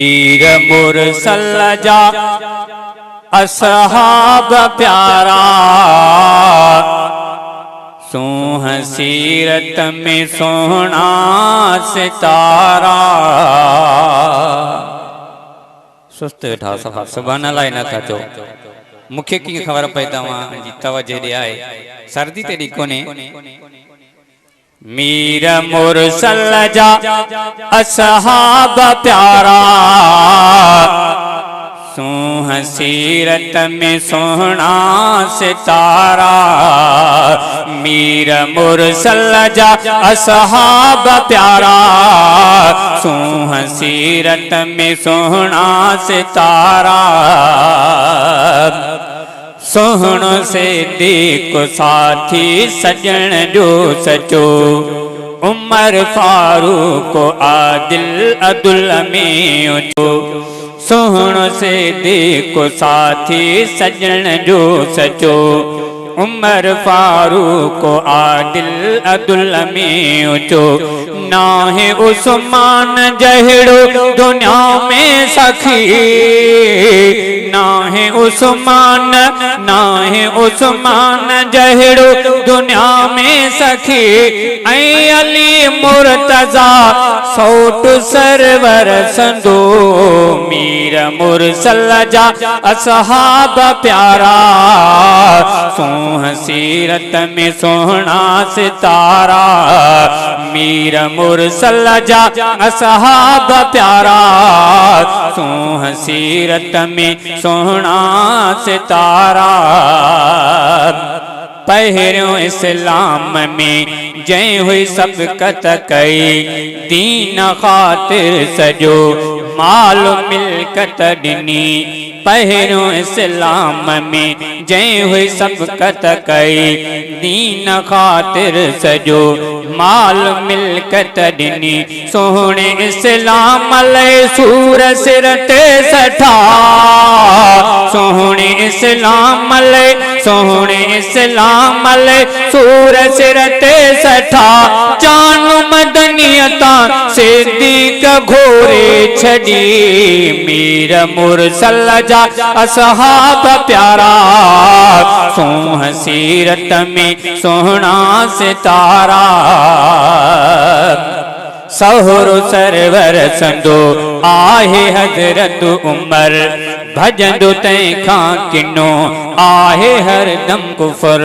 मीर मुरसल जा असहाब प्यारा, सूह सीरत में सोहना सितारा। सुस्त वेठा सफ़ा सुभान अल्लाह न था चो। मुखे की खबर पई तव्हां जी तवज्जो ॾे आहे, सर्दी तेरी कोने। मीर मुरसल जा असहाब प्यारा, सूह सीरत में सोहना सितारा। मीर मुरसल जा असहाब प्यारा, सूह सीरत में सोहना सितारा। सोहणो से दीक साथी सजन जो सचो, उमर फारूक आदिल अदुल में उचो। सोहणो से दीक साथी सजन जो सचो, उमर फारूक आदिल अदुल में उचो। नाहे उस्मान जहिड़ो दुनिया में सखी, नाहे उस्मान जहिड़ो दुनिया में सखी। ऐं अली मुर्तज़ा सौट सरवर संदो, मीर मुरसल जा असहाब प्यारा, सूह सीरत में सोहना सितारा। मीर मुरसल जा असहाब प्यारा, सूह सीरत में सोहना सितारा। पहिरियों इस्लाम में जंहिं हुई सबक़त कई, दीन ख़ातिर सॼो माल मिल्कत ॾिनी। पहिरियों इस्लाम में जंहिं हुई सबक़त कई, दीन ख़ातिर सॼो माल मिल्कत ॾिनी। सोहणे इस्लाम लाइ सूर सिर ते सठा, सोहणे इस्लाम लाइ सूर सिर ते सठा। जान मदनियता सिद्दीक़ घोरे छॾी, मीर मुरसल जा असहाब प्यारा, सूह सीरत में सोहना सितारा। सहुरो सरवर संदो आहे हज़रत उमर, भजंदो तंहिंखां किनो आहे हरदम कुफर।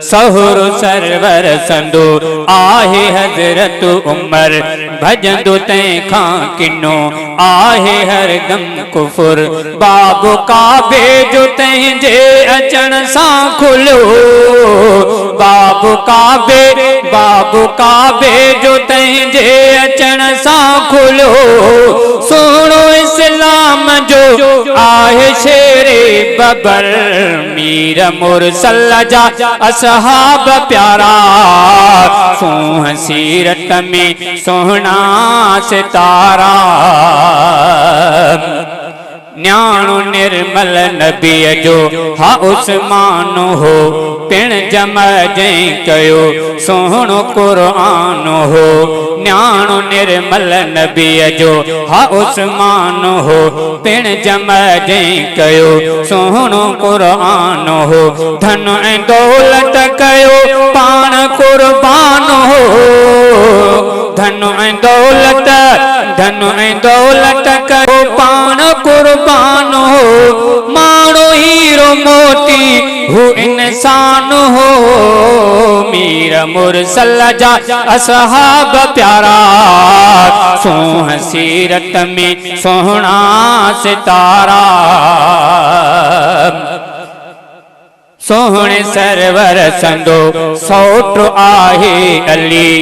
सहुरो सरवर संदो आहे हज़रत उमर, भजंदो तंहिंखां किनो आहे हरदम कुफर। बाबु काबे जो तंहिंजे अचण सां खुलियो, बाबु काबे जो तंहिंजे अचण सां खुलियो। सोहणो इस्लाम जो आहे शेरे बबर, मीर मुरसल जा असहाब प्यारा, सूह सीरत में सोहना सितारा। न्याणो निर्मल नबीअ जो हा उस्मान हो, पिण जम जंहिं कयो सोहणो क़ुर्आन हो। न्याणो निर्मल नबीअ जो हा उस्मान हो, पिण जम जंहिं कयो सोहणो क़ुर्आन हो। धन ऐं दौलत कयो पाण क़ुर्बान हो, धन ऐं दौलत कयो पाण क़ुर्बान हो। माण्हू हीरो मोती हू इंसान हो, मीर मुरसल जा असहाब प्यारा, सूह सीरत में सोहना सितारा। सोहणे सरवर संदो सौट आहे अली,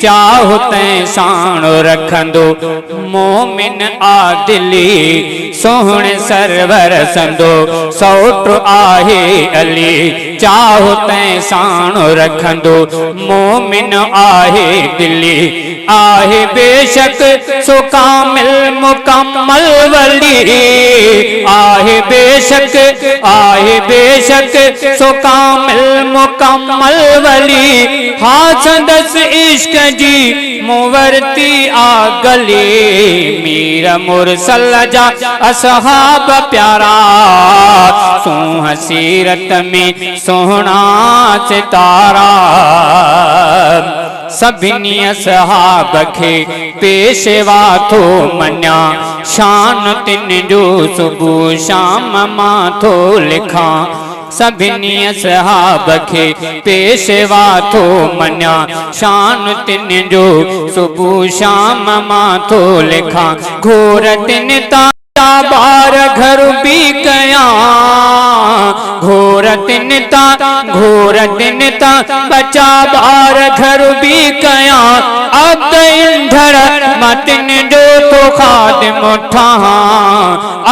चाहु तैं साण रखंदो मोमिन आदिली। सोहणे सरवर संदो सौट आहे अली, चाहु तैं साण रखंदो मोमिन आहे दिली। आहे बेशक सो कामिल मुकम्मल वली, आहे बेशक सो कामिल मुकम्मल वली। हा संदस इश्क जी मुवरती आ गली मीर मुरसल जा असहाब प्यारा सोह सीरत में सोहना सितारा सभिनी असहाब खे पेशवा थो मन्या शान तिन जो सुबह शाम मां थो लिखा सभिनी असहाब खे पेशवा थो मन्या शान तिन जो सुबह शाम मां थो लिखा घोर तिन ता बार घर भी कया घोर दिन ता बचा बार घर भी कया अब इंधर मतिन जो तो खादिम उठा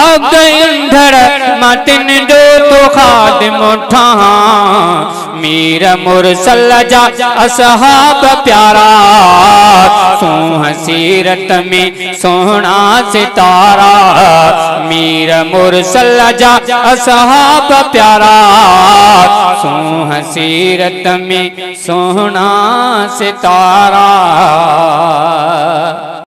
अब इंधर मतिन जो तो खादिम उठा मीर मुरसल जा असहाब प्यारा सोह सीरत में सोहना सितारा मीर मुरसल जा असहाब प्यारा सोह सीरत में सोहना सितारा।